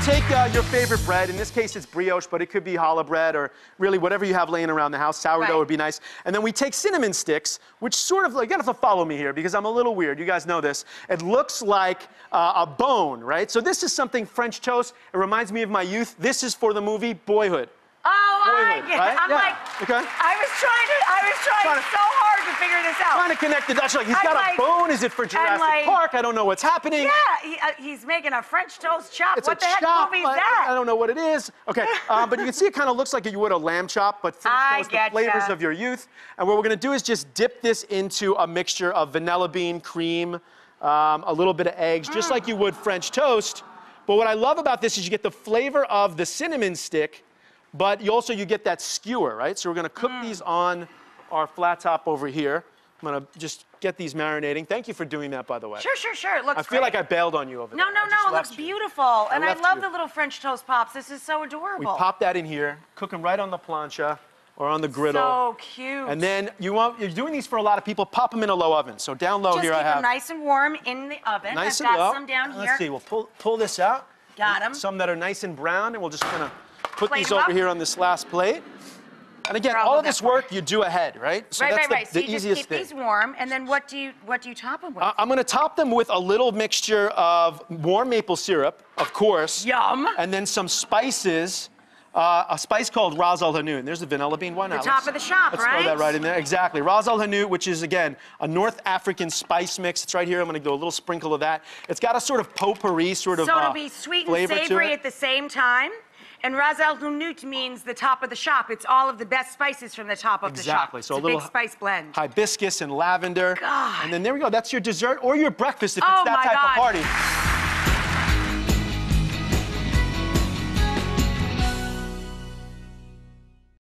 take your favorite bread. In this case, it's brioche, but it could be challah bread or really whatever you have laying around the house. Sourdough would be nice. And then we take cinnamon sticks, which sort of, like, you gotta follow me here because I'm a little weird. You guys know this. It looks like a bone, right? So this is something French toast. It reminds me of my youth. This is for the movie Boyhood. Oh, Boyhood, I get it. right? I'm like, okay. I was trying so hard to figure this out. Trying to connect the dots. Like, he's got a bone. Is it for Jurassic Park? I don't know what's happening. Yeah, he's making a French toast chop. It's what the heck movie is I that? don't know what it is. Okay, but you can see it kind of looks like you would a lamb chop, but French toast, the flavors of your youth. And what we're gonna do is just dip this into a mixture of vanilla bean, cream, a little bit of eggs, just like you would French toast. But what I love about this is you get the flavor of the cinnamon stick, but you get that skewer, right? So we're gonna cook these on our flat top over here. I'm gonna just get these marinating. Thank you for doing that, by the way. Sure. It looks I feel like I bailed on you over there. No, it looks beautiful. And I love the little French toast pops. This is so adorable. We pop that in here, cook them right on the plancha or on the griddle. So cute. And then you're doing these for a lot of people, pop them in a low oven. So down low here I have. Just keep them nice and warm in the oven. Nice I've got some down here. Let's see, we'll pull this out. Got them. Some that are nice and brown, and we'll just kind of put these over here on this last plate. And again, all of this work you do ahead, right? So that's the easiest thing. Keep these warm, and then what do you top them with? I'm going to top them with a little mixture of warm maple syrup, of course. Yum. And then some spices, a spice called Ras Al Hanout. There's the vanilla bean one. The top of the shop, let's right? Let's throw that right in there. Exactly. Ras Al Hanout, which is, again, a North African spice mix. It's right here. I'm going to do a little sprinkle of that. It's got a sort of potpourri sort of So it'll be sweet and savory at the same time. And Ras Al Hanout means the top of the shop. It's all of the best spices from the top of the shop. Exactly. So it's a big spice blend. Hibiscus and lavender. God. And then there we go. That's your dessert or your breakfast if it's that type of party.